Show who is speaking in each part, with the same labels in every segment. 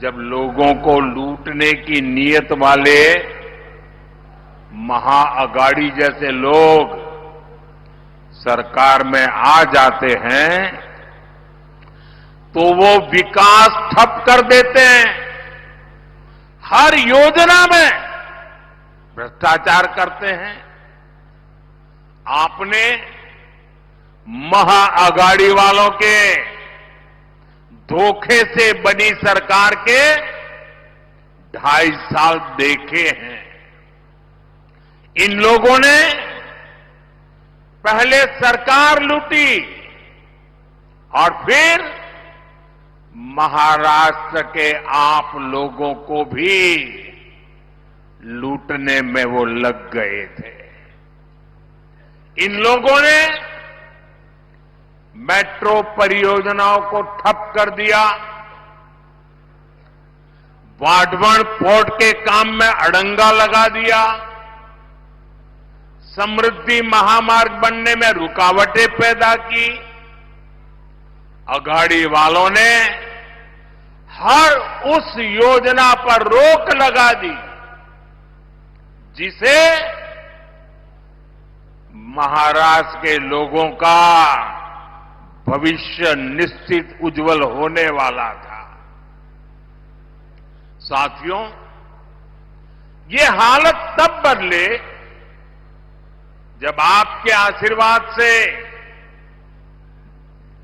Speaker 1: जब लोगों को लूटने की नीयत वाले महाअगाड़ी जैसे लोग सरकार में आ जाते हैं तो वो विकास ठप कर देते हैं। हर योजना में भ्रष्टाचार करते हैं। आपने महाअगाड़ी वालों के धोखे से बनी सरकार के 2.5 साल देखे हैं। इन लोगों ने पहले सरकार लूटी और फिर महाराष्ट्र के आप लोगों को भी लूटने में वो लग गए थे। इन लोगों ने मेट्रो परियोजनाओं को ठप कर दिया, वाढवण पोर्ट के काम में अड़ंगा लगा दिया, समृद्धि महामार्ग बनने में रुकावटें पैदा की। अघाड़ी वालों ने हर उस योजना पर रोक लगा दी जिसे महाराष्ट्र के लोगों का भविष्य निश्चित उज्जवल होने वाला था। साथियों, ये हालत तब बदले जब आपके आशीर्वाद से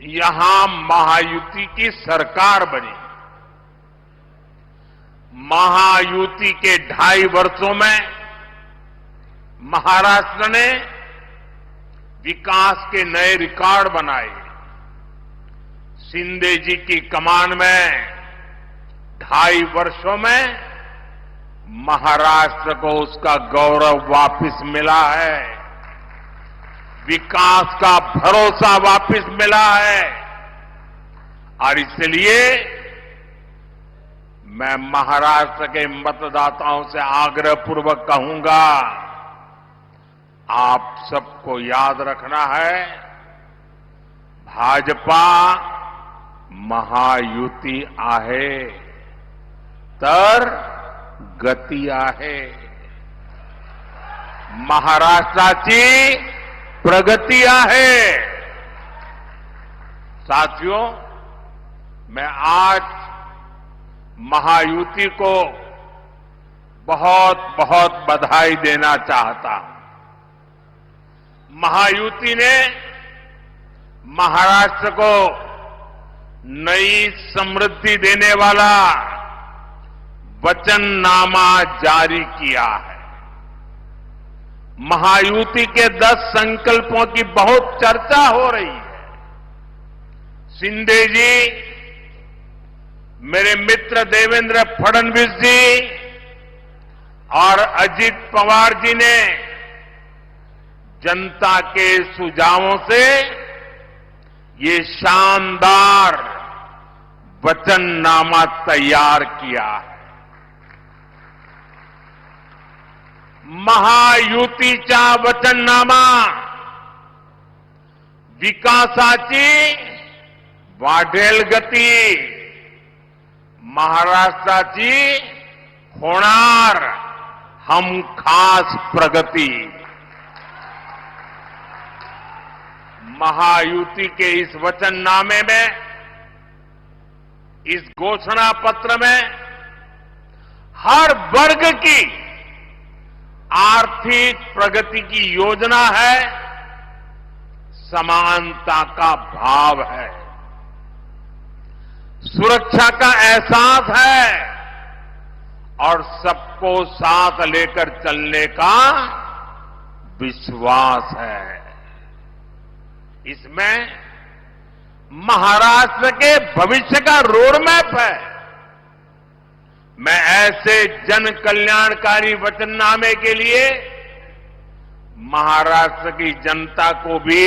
Speaker 1: यहां महायुति की सरकार बनी। महायुति के 2.5 वर्षों में महाराष्ट्र ने विकास के नए रिकॉर्ड बनाए। शिंदे जी की कमान में 2.5 वर्षों में महाराष्ट्र को उसका गौरव वापस मिला है, विकास का भरोसा वापस मिला है। और इसलिए मैं महाराष्ट्र के मतदाताओं से आग्रहपूर्वक कहूंगा, आप सबको याद रखना है, भाजपा महायुती आहे तर गती आहे। महाराष्ट्राची प्रगति आहे। साथियों, मैं आज महायुति को बहुत बहुत बधाई देना चाहता हूं। महायुति ने महाराष्ट्र को नई समृद्धि देने वाला वचननामा जारी किया है। महायुति के 10 संकल्पों की बहुत चर्चा हो रही है। शिंदे जी, मेरे मित्र देवेंद्र फडणवीस जी और अजित पवार जी ने जनता के सुझावों से ये शानदार वचननामा तैयार किया है। महायुतीचा वचननामा विकासाची वाढेल गती, महाराष्ट्राची होणार हमखास प्रगती। महायुति के इस वचननामे में, इस घोषणा पत्र में हर वर्ग की आर्थिक प्रगति की योजना है, समानता का भाव है, सुरक्षा का एहसास है और सबको साथ लेकर चलने का विश्वास है। इसमें महाराष्ट्र के भविष्य का रोडमैप है। मैं ऐसे जन कल्याणकारी वचननामे के लिए महाराष्ट्र की जनता को भी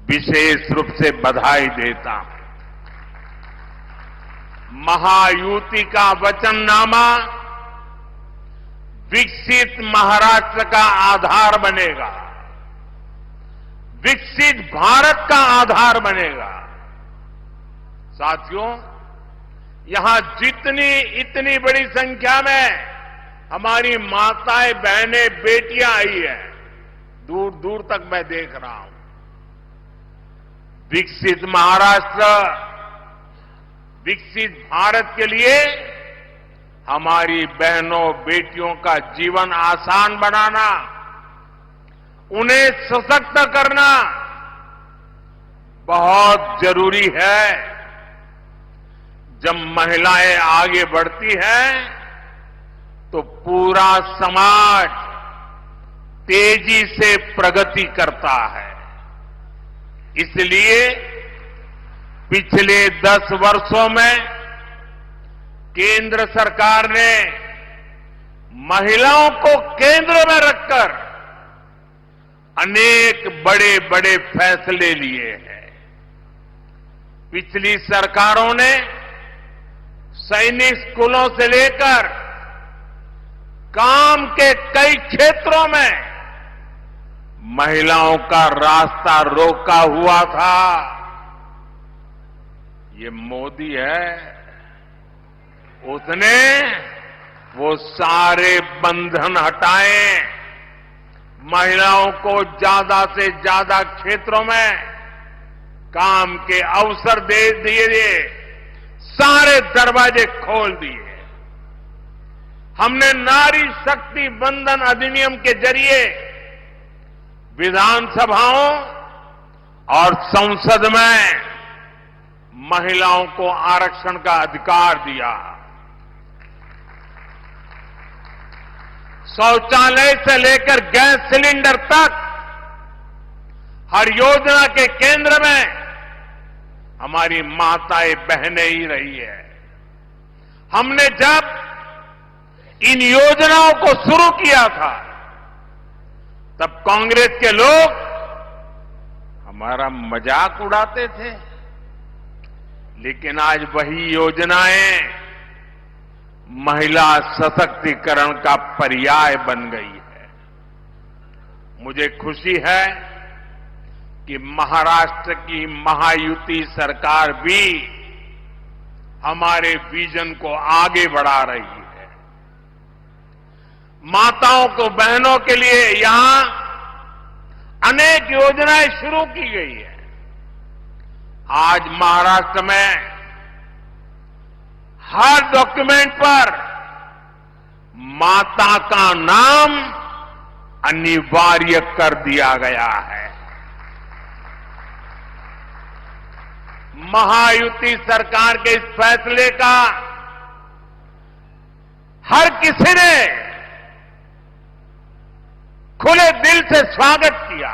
Speaker 1: विशेष रूप से बधाई देता हूं। महायुति का वचननामा विकसित महाराष्ट्र का आधार बनेगा, विकसित भारत का आधार बनेगा। साथियों, यहां जितनी इतनी बड़ी संख्या में हमारी माताएं, बहनें, बेटियां आई है, दूर दूर तक मैं देख रहा हूं। विकसित महाराष्ट्र, विकसित भारत के लिए हमारी बहनों, बेटियों का जीवन आसान बनाना, उन्हें सशक्त करना बहुत जरूरी है। जब महिलाएं आगे बढ़ती हैं तो पूरा समाज तेजी से प्रगति करता है। इसलिए पिछले 10 वर्षों में केंद्र सरकार ने महिलाओं को केंद्र में रखकर अनेक बड़े बड़े फैसले लिए हैं। पिछली सरकारों ने सैनिक स्कूलों से लेकर काम के कई क्षेत्रों में महिलाओं का रास्ता रोका हुआ था। ये मोदी है, उसने वो सारे बंधन हटाए, महिलाओं को ज्यादा से ज्यादा क्षेत्रों में काम के अवसर दे दिए, सारे दरवाजे खोल दिए। हमने नारी शक्ति बंधन अधिनियम के जरिए विधानसभाओं और संसद में महिलाओं को आरक्षण का अधिकार दिया। शौचालय से लेकर गैस सिलेंडर तक हर योजना के केंद्र में हमारी माताएं, बहनें ही रही है। हमने जब इन योजनाओं को शुरू किया था तब कांग्रेस के लोग हमारा मजाक उड़ाते थे, लेकिन आज वही योजनाएं महिला सशक्तिकरण का पर्याय बन गई है। मुझे खुशी है कि महाराष्ट्र की महायुति सरकार भी हमारे विजन को आगे बढ़ा रही है। माताओं को, बहनों के लिए यहां अनेक योजनाएं शुरू की गई है। आज महाराष्ट्र में हर डॉक्यूमेंट पर माता का नाम अनिवार्य कर दिया गया है। महायुति सरकार के इस फैसले का हर किसी ने खुले दिल से स्वागत किया।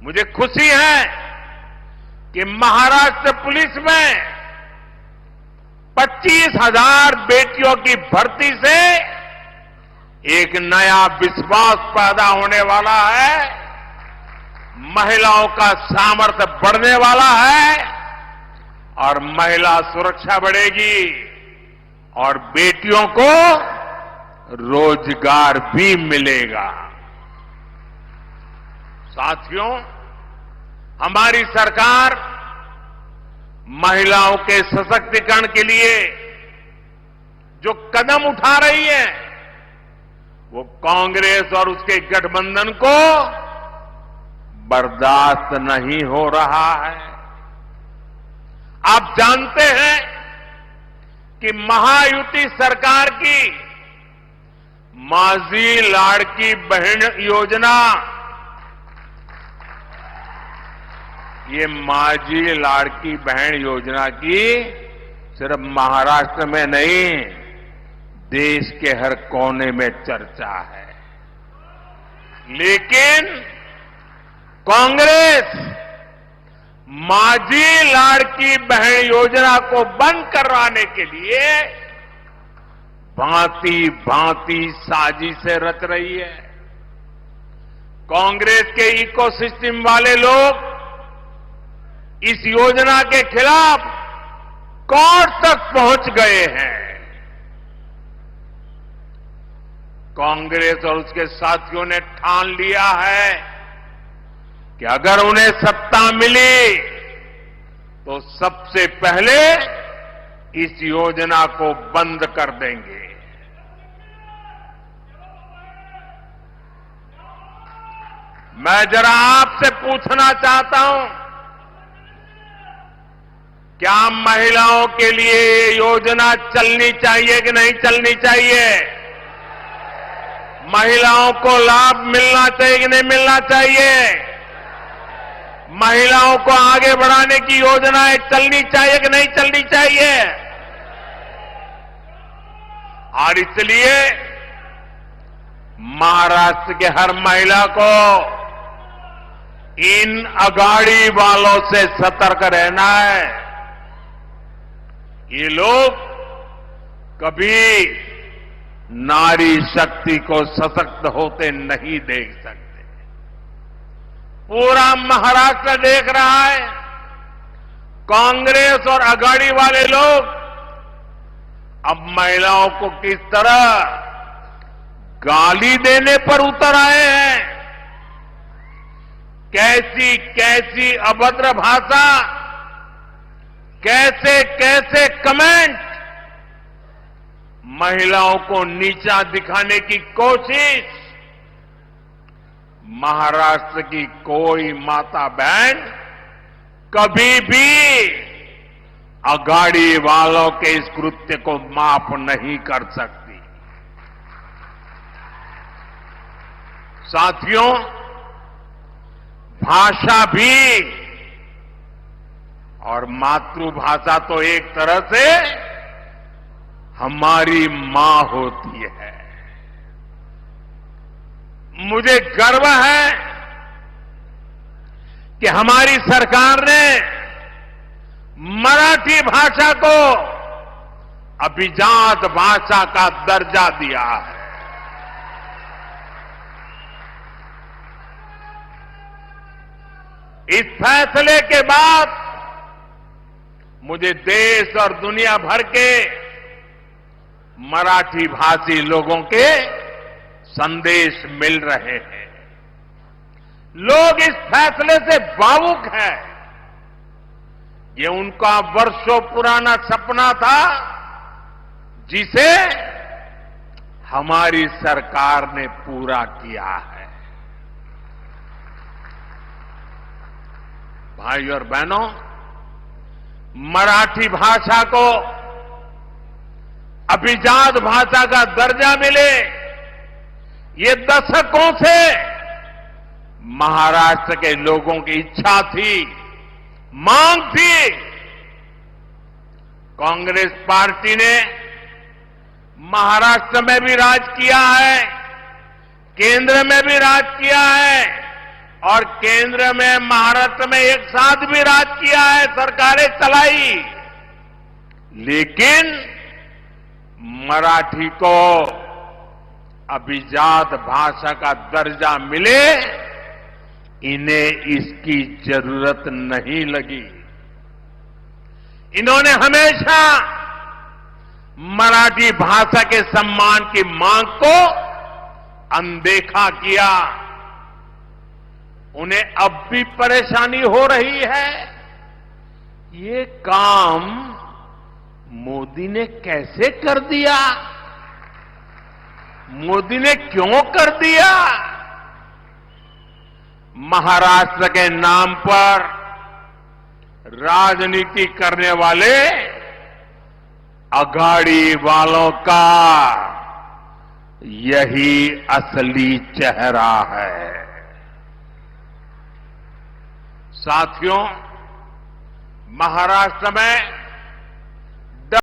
Speaker 1: मुझे खुशी है कि महाराष्ट्र पुलिस में 25,000 बेटियों की भर्ती से एक नया विश्वास पैदा होने वाला है, महिलाओं का सामर्थ्य बढ़ने वाला है और महिला सुरक्षा बढ़ेगी और बेटियों को रोजगार भी मिलेगा। साथियों, हमारी सरकार महिलाओं के सशक्तिकरण के लिए जो कदम उठा रही है वो कांग्रेस और उसके गठबंधन को बर्दाश्त नहीं हो रहा है। आप जानते हैं कि महायुति सरकार की माझी लाड़की बहन योजना, ये माझी लाड़की बहन योजना की सिर्फ महाराष्ट्र में नहीं, देश के हर कोने में चर्चा है। लेकिन कांग्रेस माझी लाड़की बहन योजना को बंद करवाने के लिए भांति भांति साजिशें रच रही है। कांग्रेस के इकोसिस्टम वाले लोग इस योजना के खिलाफ कोर्ट तक पहुंच गए हैं। कांग्रेस और उसके साथियों ने ठान लिया है कि अगर उन्हें सत्ता मिली तो सबसे पहले इस योजना को बंद कर देंगे। मैं जरा आपसे पूछना चाहता हूं, क्या महिलाओं के लिए ये योजना चलनी चाहिए कि नहीं चलनी चाहिए? महिलाओं को लाभ मिलना चाहिए कि नहीं मिलना चाहिए? महिलाओं को आगे बढ़ाने की योजनाएं चलनी चाहिए कि नहीं चलनी चाहिए? और इसलिए महाराष्ट्र के हर महिला को इन अगाड़ी वालों से सतर्क रहना है। ये लोग कभी नारी शक्ति को सशक्त होते नहीं देख सकते। पूरा महाराष्ट्र देख रहा है, कांग्रेस और अगाड़ी वाले लोग अब महिलाओं को किस तरह गाली देने पर उतर आए हैं। कैसी कैसी अभद्र भाषा, कैसे कैसे कमेंट, महिलाओं को नीचा दिखाने की कोशिश। महाराष्ट्र की कोई माता बहन कभी भी अगाड़ी वालों के इस कृत्य को माफ नहीं कर सकती। साथियों, भाषा भी और मातृभाषा तो एक तरह से हमारी मां होती है। मुझे गर्व है कि हमारी सरकार ने मराठी भाषा को अभिजात भाषा का दर्जा दिया है। इस फैसले के बाद मुझे देश और दुनिया भर के मराठी भाषी लोगों के संदेश मिल रहे हैं। लोग इस फैसले से भावुक हैं। ये उनका वर्षों पुराना सपना था, जिसे हमारी सरकार ने पूरा किया है। भाई और बहनों, मराठी भाषा को अभिजात भाषा का दर्जा मिले, ये दशकों से महाराष्ट्र के लोगों की इच्छा थी, मांग थी। कांग्रेस पार्टी ने महाराष्ट्र में भी राज किया है, केंद्र में भी राज किया है और केंद्र में महाराष्ट्र में एक साथ भी राज किया है, सरकारें चलाई। लेकिन मराठी को अभिजात भाषा का दर्जा मिले, इन्हें इसकी जरूरत नहीं लगी। इन्होंने हमेशा मराठी भाषा के सम्मान की मांग को अनदेखा किया। उन्हें अब भी परेशानी हो रही है। ये काम मोदी ने कैसे कर दिया? मोदी ने क्यों कर दिया? महाराष्ट्र के नाम पर राजनीति करने वाले अघाड़ी वालों का यही असली चेहरा है। साथियों, महाराष्ट्र में